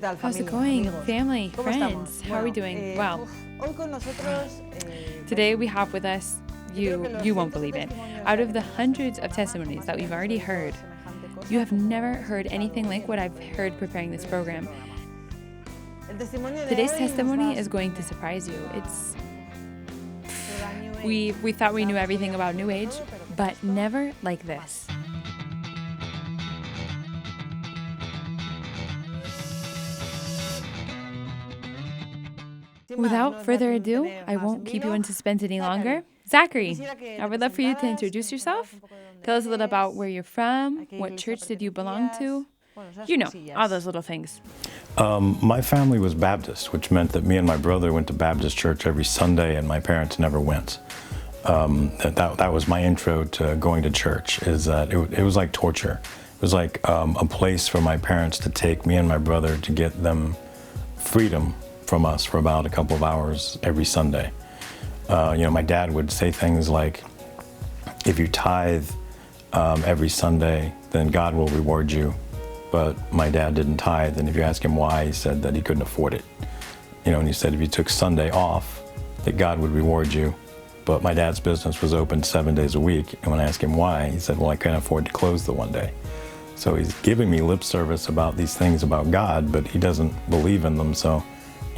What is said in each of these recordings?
How's it going, family, friends? How are we doing? Well, today we have with us, you won't believe it, out of the hundreds of testimonies that we've already heard, you have never heard anything like what I've heard preparing this program. Today's testimony is going to surprise you. We thought we knew everything about New Age, but never like this. Without further ado, I won't keep you in suspense any longer. Zachary, I would love for you to introduce yourself. Tell us a little about where you're from, what church did you belong to? You know, all those little things. My family was Baptist, which meant that me and my brother went to Baptist church every Sunday, and my parents never went. That was my intro to going to church, is that it was like torture. It was like a place for my parents to take me and my brother to get them freedom from us for about a couple of hours every Sunday. My dad would say things like, if you tithe every Sunday, then God will reward you. But my dad didn't tithe, and if you ask him why, he said that he couldn't afford it. And he said if you took Sunday off, that God would reward you. But my dad's business was open 7 days a week, and when I asked him why, he said, well, I couldn't afford to close the one day. So he's giving me lip service about these things about God, but he doesn't believe in them. So,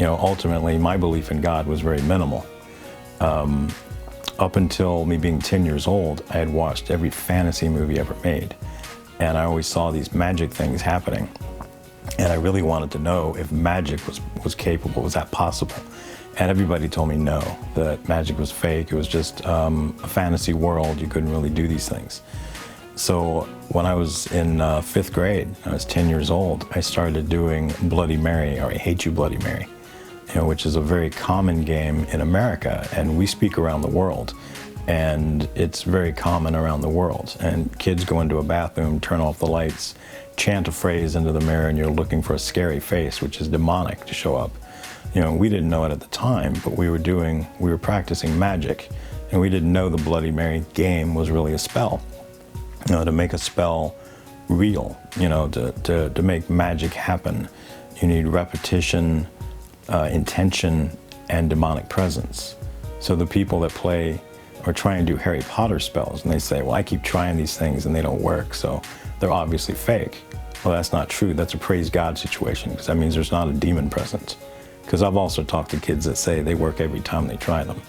ultimately, my belief in God was very minimal. Up until me being 10 years old, I had watched every fantasy movie ever made. And I always saw these magic things happening. And I really wanted to know if magic was capable, was that possible? And everybody told me no, that magic was fake. It was just a fantasy world. You couldn't really do these things. So when I was in 5th grade, I was 10 years old, I started doing Bloody Mary, or I Hate You Bloody Mary, which is a very common game in America, and we speak around the world, and it's very common around the world. And kids go into a bathroom, turn off the lights, chant a phrase into the mirror, and you're looking for a scary face, which is demonic, to show up. We didn't know it at the time, but we were practicing magic, and we didn't know the Bloody Mary game was really a spell. To make a spell real, to make magic happen, you need repetition, intention, and demonic presence. So the people that play or try and do Harry Potter spells, and they say, well, I keep trying these things and they don't work, so they're obviously fake. Well, that's not true. That's a praise God situation, because that means there's not a demon present. Because I've also talked to kids that say they work every time they try them,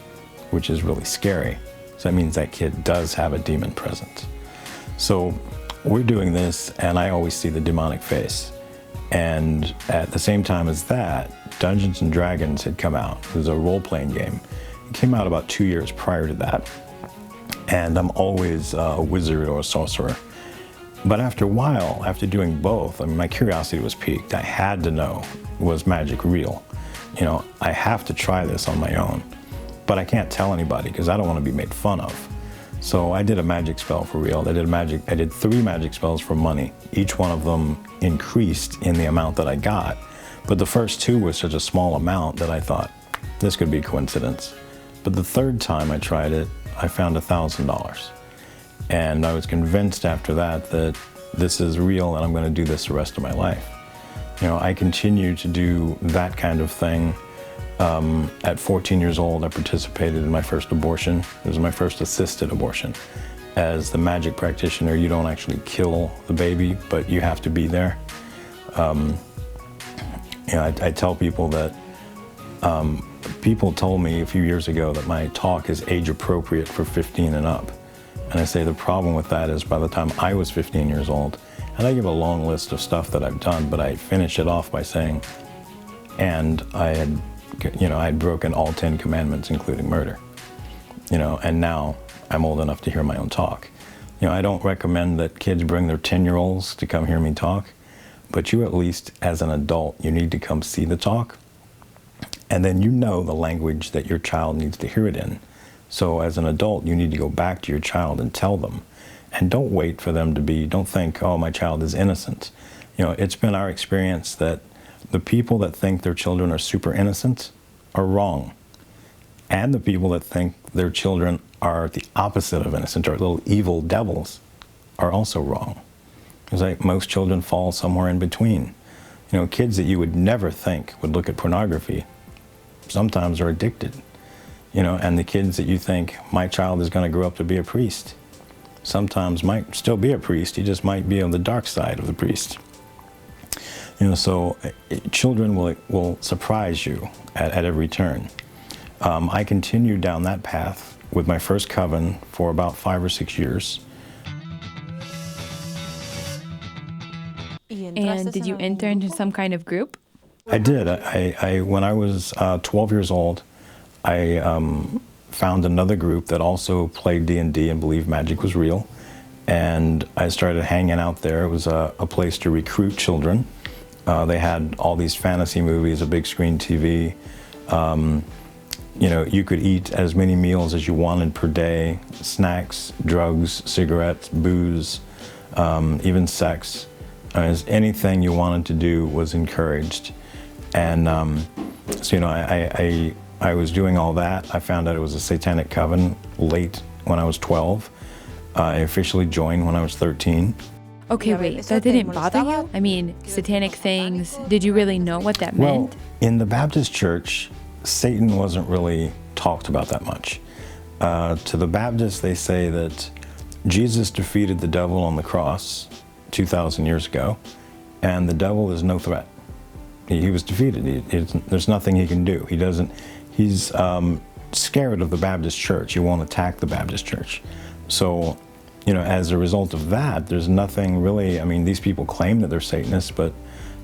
which is really scary. So that means that kid does have a demon present. So we're doing this, and I always see the demonic face. And at the same time as that, Dungeons & Dragons had come out. It was a role-playing game. It came out about 2 years prior to that. And I'm always a wizard or a sorcerer. But after a while, after doing both, my curiosity was piqued. I had to know, was magic real? I have to try this on my own. But I can't tell anybody because I don't want to be made fun of. So I did a magic spell for real. I did 3 magic spells for money. Each one of them increased in the amount that I got. But the first 2 was such a small amount that I thought, this could be coincidence. But the 3rd time I tried it, I found $1,000. And I was convinced after that this is real and I'm going to do this the rest of my life. I continued to do that kind of thing. At 14 years old, I participated in my first abortion. It was my first assisted abortion. As the magic practitioner, you don't actually kill the baby, but you have to be there. I tell people that people told me a few years ago that my talk is age appropriate for 15 and up. And I say the problem with that is by the time I was 15 years old, and I give a long list of stuff that I've done, but I finish it off by saying, and I had broken all 10 commandments, including murder. And now I'm old enough to hear my own talk. I don't recommend that kids bring their 10-year-olds to come hear me talk, but you at least, as an adult, you need to come see the talk. And then the language that your child needs to hear it in. So as an adult, you need to go back to your child and tell them. And don't wait for them don't think, oh, my child is innocent. It's been our experience that the people that think their children are super innocent are wrong. And the people that think their children are the opposite of innocent, or little evil devils, are also wrong. It's like most children fall somewhere in between. Kids that you would never think would look at pornography sometimes are addicted. And the kids that you think, my child is going to grow up to be a priest, sometimes might still be a priest. He just might be on the dark side of the priest. So children will surprise you at every turn. I continued down that path with my first coven for about 5 or 6 years. And did you enter into some kind of group? I did. When I was 12 years old, I found another group that also played D&D and believed magic was real. And I started hanging out there. It was a place to recruit children. They had all these fantasy movies, a big screen TV. You could eat as many meals as you wanted per day, snacks, drugs, cigarettes, booze, even sex. Anything you wanted to do was encouraged. And I was doing all that. I found out it was a Satanic coven late when I was 12. I officially joined when I was 13. Okay, wait, that didn't bother you? I mean, satanic things, did you really know what that meant? Well, in the Baptist church, Satan wasn't really talked about that much. To the Baptists, they say that Jesus defeated the devil on the cross 2,000 years ago, and the devil is no threat. He was defeated. There's nothing he can do. He's scared of the Baptist church. He won't attack the Baptist church. So, as a result of that, there's nothing really. These people claim that they're Satanists, but,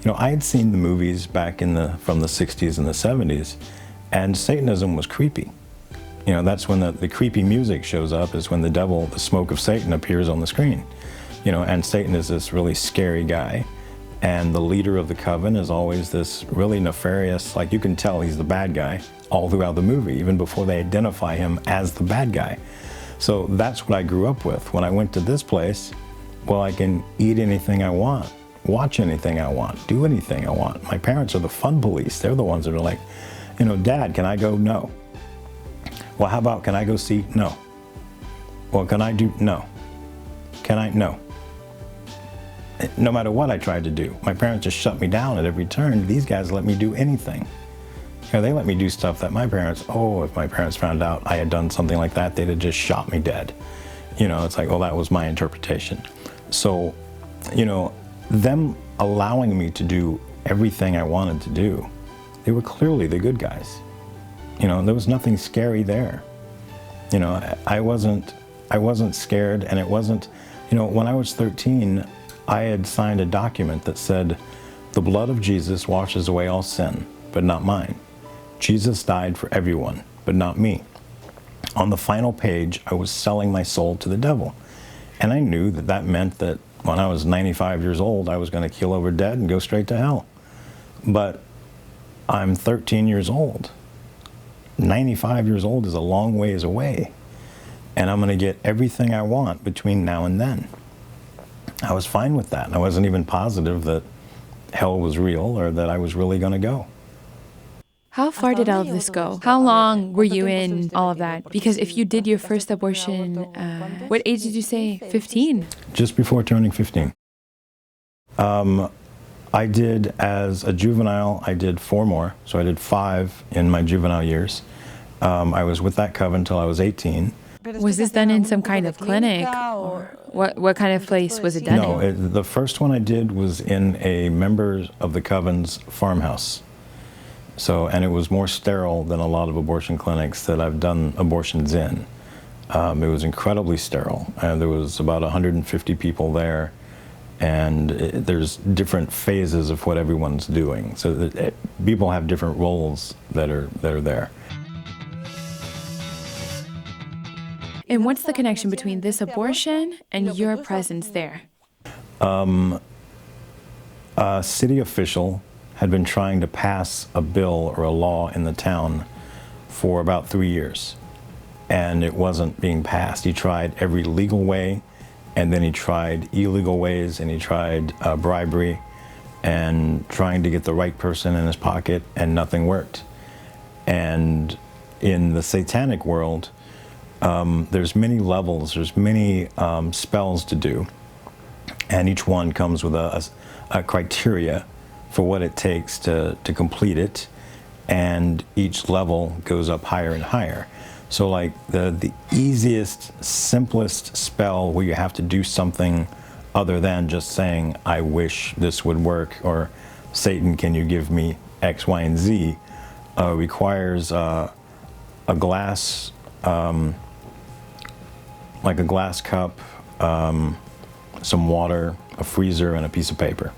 I had seen the movies back from the 60s and the 70s, and Satanism was creepy. That's when the creepy music shows up, is when the smoke of Satan appears on the screen. And Satan is this really scary guy. And the leader of the coven is always this really nefarious, like you can tell he's the bad guy all throughout the movie, even before they identify him as the bad guy. So that's what I grew up with. When I went to this place, well, I can eat anything I want, watch anything I want, do anything I want. My parents are the fun police. They're the ones that are like, Dad, can I go? No. Well, how about, can I go see? No. Well, can I do? No. Can I? No. No matter what I tried to do, my parents just shut me down at every turn. These guys let me do anything. They let me do stuff that if my parents found out I had done something like that, they'd have just shot me dead. It's like, that was my interpretation. So, them allowing me to do everything I wanted to do, they were clearly the good guys. There was nothing scary there. I wasn't scared, and it wasn't, when I was 13, I had signed a document that said, "The blood of Jesus washes away all sin, but not mine. Jesus died for everyone, but not me." On the final page, I was selling my soul to the devil. And I knew that meant that when I was 95 years old, I was going to keel over dead and go straight to hell. But I'm 13 years old. 95 years old is a long ways away. And I'm going to get everything I want between now and then. I was fine with that. I wasn't even positive that hell was real or that I was really going to go. How far did all of this go? How long were you in all of that? Because if you did your first abortion, what age did you say? 15? Just before turning 15. I did, as a juvenile, I did 4 more. So I did 5 in my juvenile years. I was with that coven until I was 18. Was this done in some kind of clinic? Or what kind of place was it done in? No, the first one I did was in a member of the coven's farmhouse. And it was more sterile than a lot of abortion clinics that I've done abortions in. It was incredibly sterile. There was about 150 people there, and there's different phases of what everyone's doing. So people have different roles that are there. And what's the connection between this abortion and your presence there? A city official had been trying to pass a bill or a law in the town for about 3 years, and it wasn't being passed. He tried every legal way, and then he tried illegal ways, and he tried bribery and trying to get the right person in his pocket, and nothing worked. And in the Satanic world, there's many levels, there's many spells to do, and each one comes with a criteria for what it takes to complete it, and each level goes up higher and higher. So like the easiest, simplest spell where you have to do something other than just saying, I wish this would work, or Satan, can you give me X, Y, and Z, requires a glass, like a glass cup, some water, a freezer, and a piece of paper.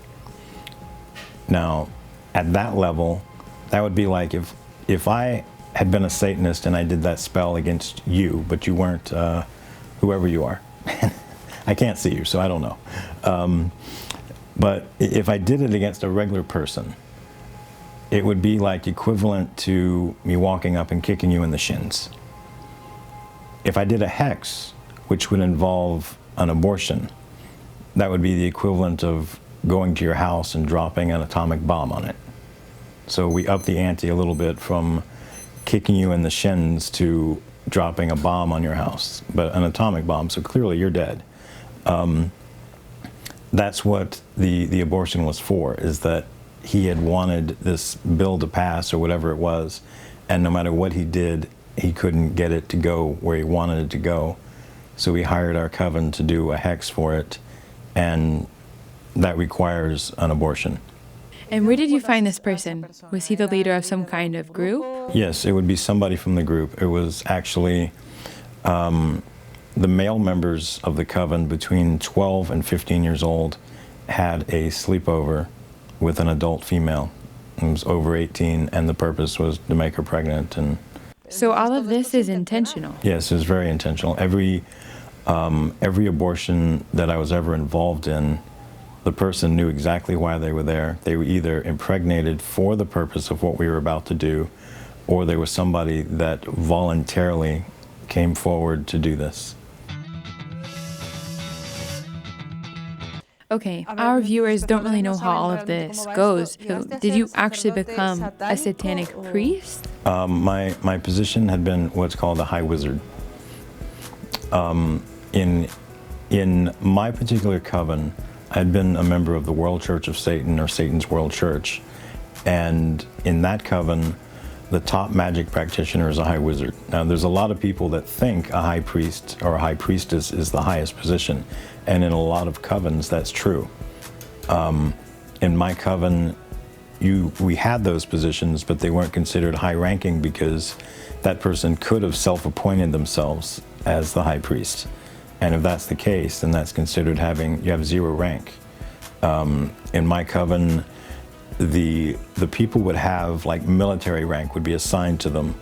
Now, at that level, that would be like if I had been a Satanist and I did that spell against you, but you weren't whoever you are. I can't see you, so I don't know. But if I did it against a regular person, it would be like equivalent to me walking up and kicking you in the shins. If I did a hex, which would involve an abortion, that would be the equivalent of going to your house and dropping an atomic bomb on it. So we up the ante a little bit from kicking you in the shins to dropping a bomb on your house, but an atomic bomb, so clearly you're dead. That's what the abortion was for, is that he had wanted this bill to pass or whatever it was, and no matter what he did, he couldn't get it to go where he wanted it to go. So we hired our coven to do a hex for it, and that requires an abortion. And where did you find this person? Was he the leader of some kind of group? Yes, it would be somebody from the group. It was actually the male members of the coven between 12 and 15 years old had a sleepover with an adult female who was over 18, and the purpose was to make her pregnant. And so all of this is intentional? Yes, it was very intentional. Every abortion that I was ever involved in, the person knew exactly why they were there. They were either impregnated for the purpose of what we were about to do, or there was somebody that voluntarily came forward to do this. Okay, our viewers don't really know how all of this goes. So did you actually become a satanic priest? My position had been what's called a high wizard. In my particular coven, I had been a member of the World Church of Satan, or Satan's World Church, and in that coven, the top magic practitioner is a high wizard. Now, there's a lot of people that think a high priest or a high priestess is the highest position, and in a lot of covens, that's true. In my coven, we had those positions, but they weren't considered high-ranking because that person could have self-appointed themselves as the high priest. And if that's the case, then that's considered you have zero rank. In my coven, the people would have, like, military rank would be assigned to them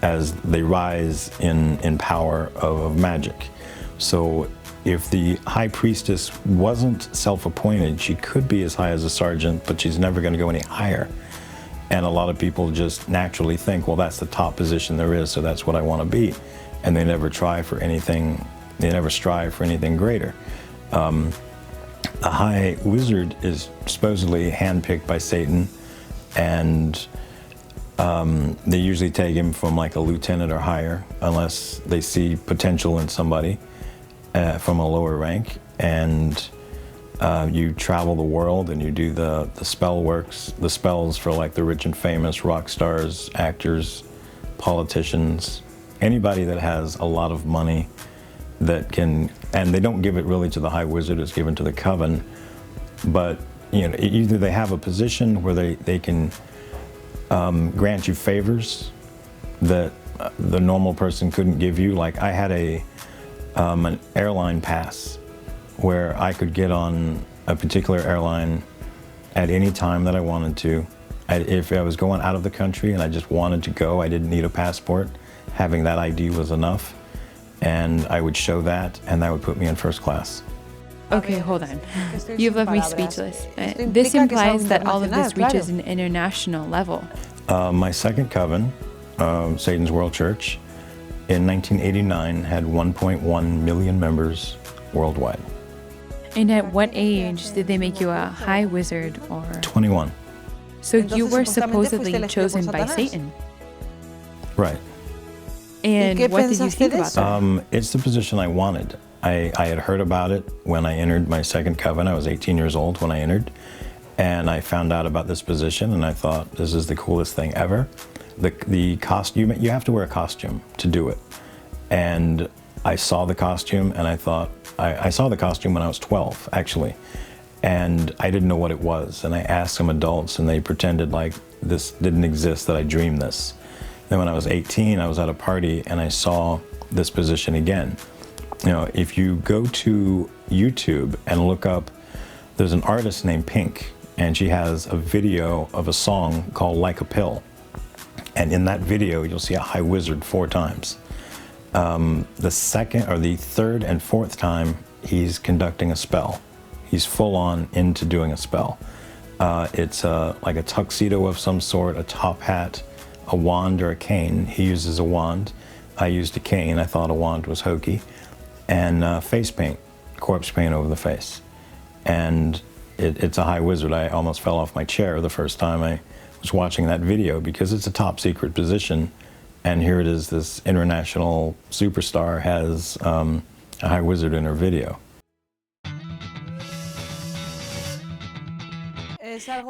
as they rise in power of magic. So if the high priestess wasn't self-appointed, she could be as high as a sergeant, but she's never going to go any higher. And a lot of people just naturally think, well, that's the top position there is, so that's what I want to be. And they never try for anything, they never strive for anything greater. A high wizard is supposedly handpicked by Satan, and they usually take him from like a lieutenant or higher, unless they see potential in somebody from a lower rank. And you travel the world and you do the spells for like the rich and famous, rock stars, actors, politicians, anybody that has a lot of money that can, and they don't give it really to the high wizard, it's given to the coven, but you know, either they have a position where they can grant you favors that the normal person couldn't give you. Like I had an airline pass where I could get on a particular airline at any time that I wanted to. If I was going out of the country and I just wanted to go, I didn't need a passport. Having that ID was enough. And I would show that, and that would put me in first class. Okay, hold on. You've left me speechless. This implies that all of this reaches an international level. My second coven, Satan's World Church, in 1989 had 1.1 million members worldwide. And at what age did they make you a high wizard or? 21. So you were supposedly chosen by Satan. Right. And what did you think about that? It's the position I wanted. I had heard about it when I entered my second coven. I was 18 years old when I entered. And I found out about this position, and I thought, this is the coolest thing ever. The costume, you have to wear a costume to do it. And I saw the costume, and I thought, I saw the costume when I was 12, actually. And I didn't know what it was. And I asked some adults, and they pretended like this didn't exist, that I dreamed this. Then when I was 18, I was at a party, and I saw this position again. You know, if you go to YouTube and look up, there's an artist named Pink, and she has a video of a song called Like a Pill. And in that video, you'll see a high wizard 4 times. The second or the third and fourth time, he's conducting a spell. He's full on into doing a spell. It's like a tuxedo of some sort, a top hat, a wand or a cane. He uses a wand. I used a cane. I thought a wand was hokey. And face paint, corpse paint over the face. And it's a high wizard. I almost fell off my chair the first time I was watching that video, because it's a top secret position. And here it is, this international superstar has a high wizard in her video.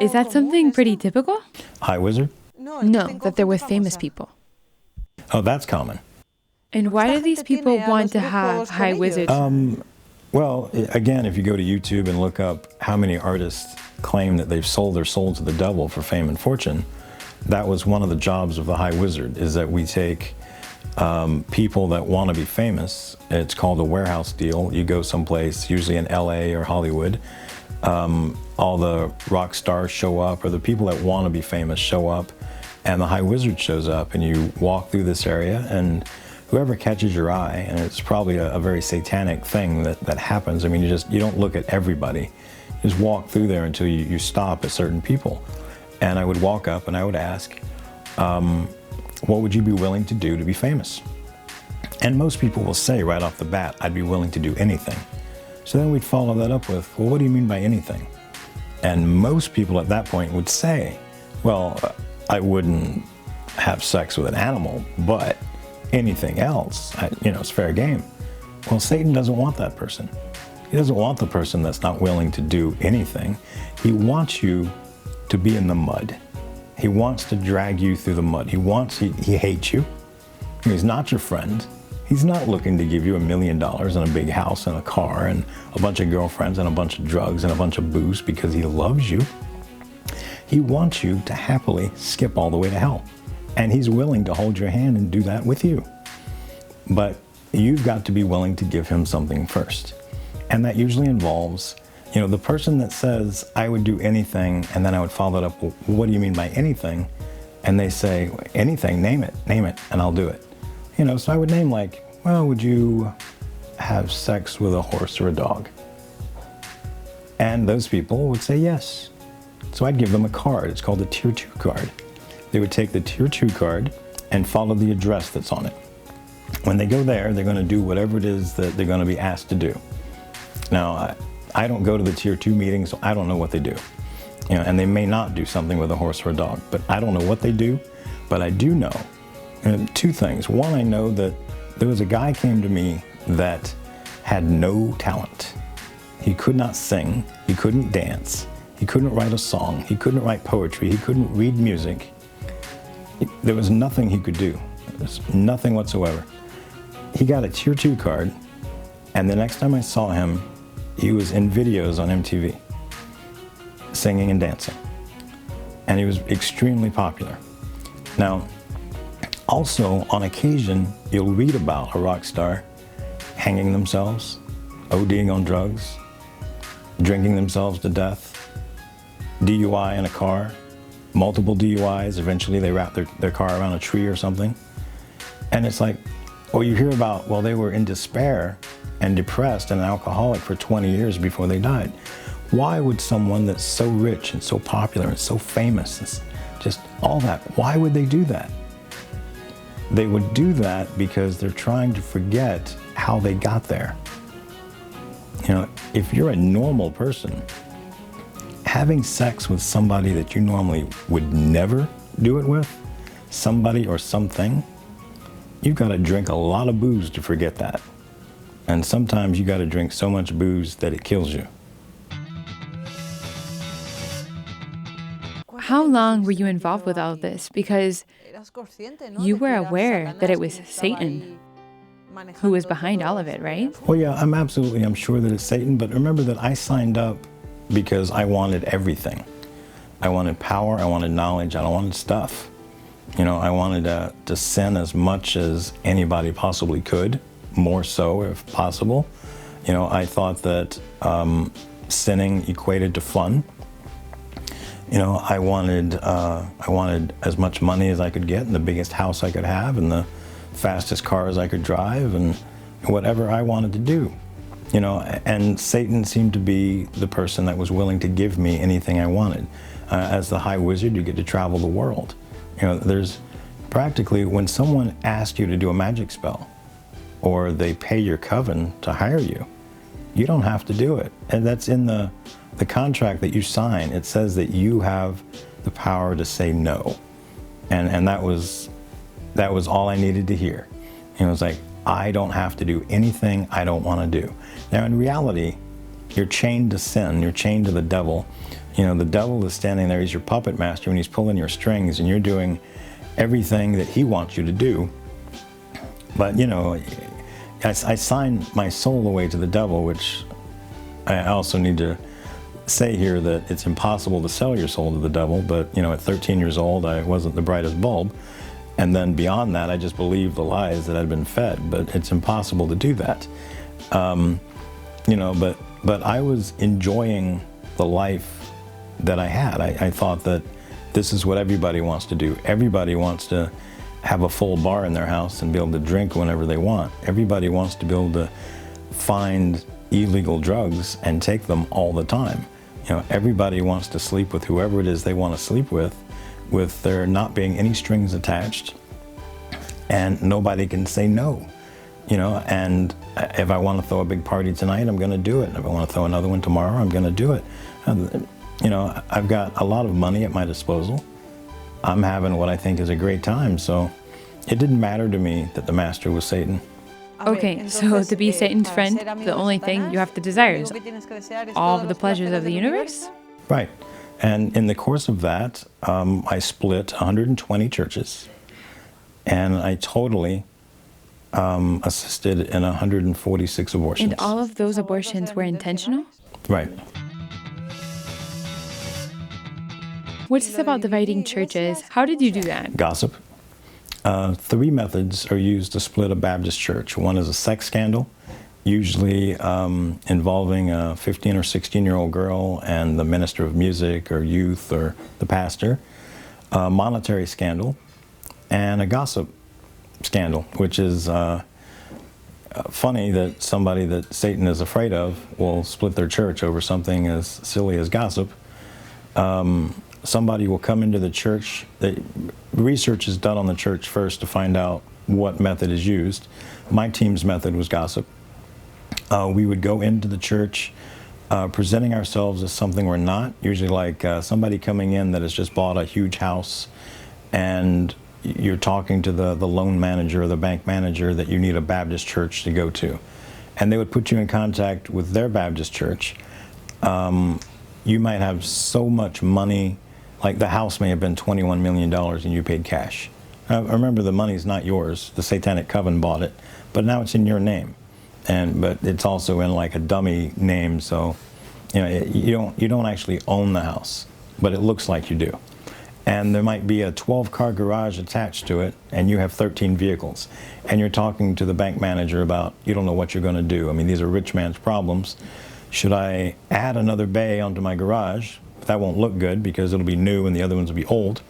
Is that something pretty typical? High wizard? No, that they're with famous people. Oh, that's common. And why do these people want to have high wizards? Well, again, if you go to YouTube and look up how many artists claim that they've sold their soul to the devil for fame and fortune, that was one of the jobs of the high wizard, is that we take people that want to be famous. It's called a warehouse deal. You go someplace, usually in LA or Hollywood, all the rock stars show up, or the people that want to be famous show up, and the high wizard shows up, and you walk through this area, and whoever catches your eye, and it's probably a very satanic thing that happens. I mean, you don't look at everybody. You just walk through there until you stop at certain people. And I would walk up and I would ask, what would you be willing to do to be famous? And most people will say right off the bat, I'd be willing to do anything. So then we'd follow that up with, well, what do you mean by anything? And most people at that point would say, well, I wouldn't have sex with an animal, but anything else, it's fair game. Well, Satan doesn't want that person. He doesn't want the person that's not willing to do anything. He wants you to be in the mud. He wants to drag you through the mud. He hates you. He's not your friend. He's not looking to give you $1 million and a big house and a car and a bunch of girlfriends and a bunch of drugs and a bunch of booze because he loves you. He wants you to happily skip all the way to hell. And he's willing to hold your hand and do that with you. But you've got to be willing to give him something first. And that usually involves, the person that says, I would do anything, and then I would follow it up, well, what do you mean by anything? And they say, anything, name it, and I'll do it. So I would name would you have sex with a horse or a dog? And those people would say yes. So I'd give them a card. It's called a Tier 2 card. They would take the Tier 2 card and follow the address that's on it. When they go there, they're going to do whatever it is that they're going to be asked to do. Now, I don't go to the Tier 2 meetings, so I don't know what they do. And they may not do something with a horse or a dog, but I don't know what they do. But I do know 2 things. One, I know that there was a guy came to me that had no talent. He could not sing, he couldn't dance, he couldn't write a song, he couldn't write poetry, he couldn't read music. There was nothing he could do. There was nothing whatsoever. He got a Tier 2 card, and the next time I saw him, he was in videos on MTV, singing and dancing. And he was extremely popular. Now, also, on occasion, you'll read about a rock star hanging themselves, ODing on drugs, drinking themselves to death, DUI in a car, multiple DUIs, eventually they wrap their car around a tree or something. And it's like, you hear about, they were in despair and depressed and an alcoholic for 20 years before they died. Why would someone that's so rich and so popular and so famous, and just all that, why would they do that? They would do that because they're trying to forget how they got there. If you're a normal person, having sex with somebody that you normally would never do it with, somebody or something, you've got to drink a lot of booze to forget that. And sometimes you got to drink so much booze that it kills you. How long were you involved with all of this? Because you were aware that it was Satan who was behind all of it, right? Well, yeah, I'm sure that it's Satan, but remember that I signed up because I wanted everything. I wanted power, I wanted knowledge, I wanted stuff. I wanted to sin as much as anybody possibly could, more so if possible. I thought that sinning equated to fun. I wanted as much money as I could get, and the biggest house I could have, and the fastest cars I could drive, and whatever I wanted to do. And Satan seemed to be the person that was willing to give me anything I wanted. As the high wizard, you get to travel the world. There's practically, when someone asks you to do a magic spell, or they pay your coven to hire you, you don't have to do it. And that's in the contract that you sign. It says that you have the power to say no. And that was all I needed to hear. It was like, I don't have to do anything I don't want to do. Now, in reality, you're chained to sin. You're chained to the devil. The devil is standing there. He's your puppet master, and he's pulling your strings, and you're doing everything that he wants you to do. But, I signed my soul away to the devil, which I also need to say here that it's impossible to sell your soul to the devil. But, at 13 years old, I wasn't the brightest bulb. And then beyond that, I just believed the lies that I'd been fed. But it's impossible to do that. But I was enjoying the life that I had. I thought that this is what everybody wants to do. Everybody wants to have a full bar in their house and be able to drink whenever they want. Everybody wants to be able to find illegal drugs and take them all the time. Everybody wants to sleep with whoever it is they want to sleep with there not being any strings attached, and nobody can say no. And if I want to throw a big party tonight, I'm going to do it. And if I want to throw another one tomorrow, I'm going to do it. I've got a lot of money at my disposal. I'm having what I think is a great time, so it didn't matter to me that the master was Satan. Okay, so to be Satan's friend, the only thing you have to desire is all of the pleasures of the universe? Right. And in the course of that, I split 120 churches, and I totally assisted in 146 abortions. And all of those abortions were intentional? Right. What's this about dividing churches? How did you do that? Gossip. 3 methods are used to split a Baptist church. One is a sex scandal, usually involving a 15 or 16-year-old girl and the minister of music or youth or the pastor. A monetary scandal, and a gossip scandal, which is funny that somebody that Satan is afraid of will split their church over something as silly as gossip. Somebody will come into the church. Research is done on the church first to find out what method is used. My team's method was gossip. We would go into the church presenting ourselves as something we're not, usually like somebody coming in that has just bought a huge house, and you're talking to the loan manager or the bank manager that you need a Baptist church to go to. And they would put you in contact with their Baptist church. You might have so much money, like the house may have been $21 million and you paid cash. Remember, the money's not yours. The Satanic coven bought it, but now it's in your name. But it's also in like a dummy name, so you don't actually own the house, but it looks like you do. And there might be a 12-car garage attached to it, and you have 13 vehicles. And you're talking to the bank manager about, you don't know what you're going to do. I mean, these are rich man's problems. Should I add another bay onto my garage? That won't look good because it'll be new and the other ones will be old.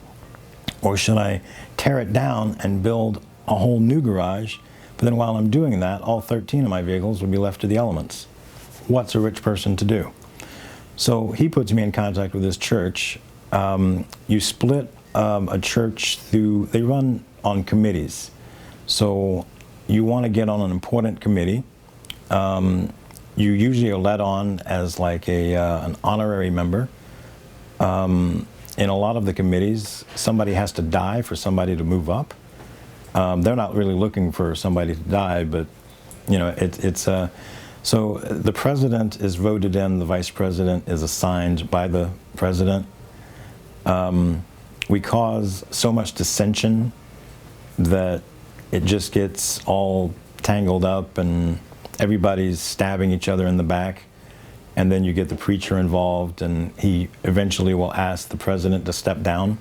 Or should I tear it down and build a whole new garage? But then while I'm doing that, all 13 of my vehicles will be left to the elements. What's a rich person to do? So he puts me in contact with this church. You split a church through, they run on committees. So you want to get on an important committee. You usually are let on as like an honorary member. In a lot of the committees, somebody has to die for somebody to move up. They're not really looking for somebody to die, but so the president is voted in, the vice president is assigned by the president. We cause so much dissension that it just gets all tangled up and everybody's stabbing each other in the back. And then you get the preacher involved, and he eventually will ask the president to step down,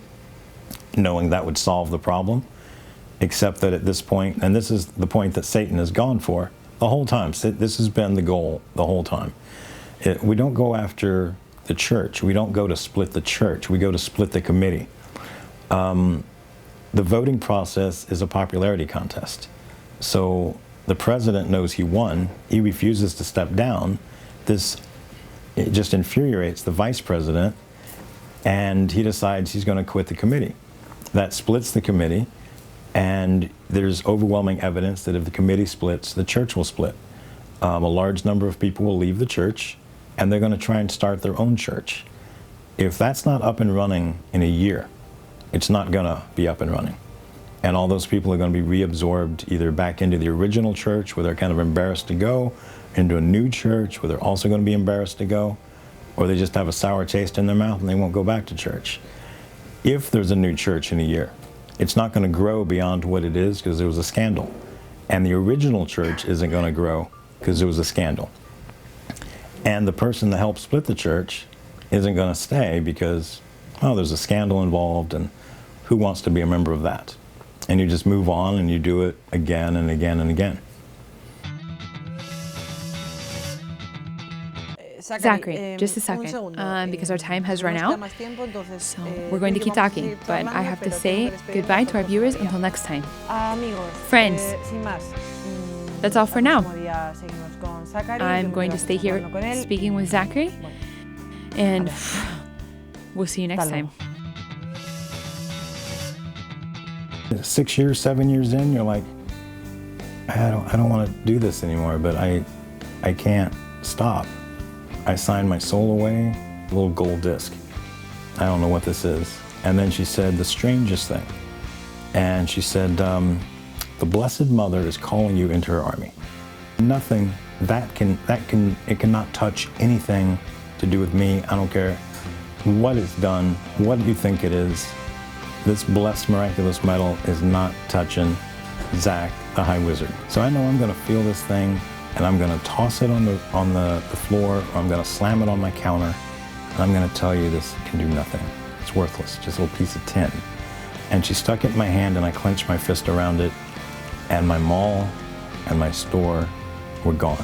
knowing that would solve the problem. Except that at this point, and this is the point that Satan has gone for the whole time, this has been the goal the whole time. We don't go after the church. We don't go to split the church. We go to split the committee. The voting process is a popularity contest. So the president knows he won. He refuses to step down. It just infuriates the vice president, and he decides he's going to quit the committee. That splits the committee, and there's overwhelming evidence that if the committee splits, the church will split. A large number of people will leave the church, and they're going to try and start their own church. If that's not up and running in a year, it's not going to be up and running. And all those people are going to be reabsorbed either back into the original church, where they're kind of embarrassed to go, into a new church where they're also going to be embarrassed to go, or they just have a sour taste in their mouth and they won't go back to church. If there's a new church in a year, it's not going to grow beyond what it is because there was a scandal. And the original church isn't going to grow because there was a scandal. And the person that helped split the church isn't going to stay because, oh, there's a scandal involved, and who wants to be a member of that? And you just move on and you do it again and again and again. Zachary, just a second, because our time has run out, so we're going to keep talking, but I have to say goodbye to our viewers until next time. Friends, that's all for now. I'm going to stay here speaking with Zachary, and we'll see you next time. 6 years, 7 years in, you're like, I don't want to do this anymore, but I can't stop. I signed my soul away, a little gold disc. I don't know what this is. And then she said the strangest thing. And she said, the Blessed Mother is calling you into her army. Nothing, it cannot touch anything to do with me. I don't care what it's done, what you think it is. This blessed miraculous metal is not touching Zach, the High Wizard. So I know I'm gonna feel this thing, and I'm gonna toss it on the floor, or I'm gonna slam it on my counter, and I'm gonna tell you this can do nothing. It's worthless, just a little piece of tin. And she stuck it in my hand, and I clenched my fist around it, and my mall and my store were gone.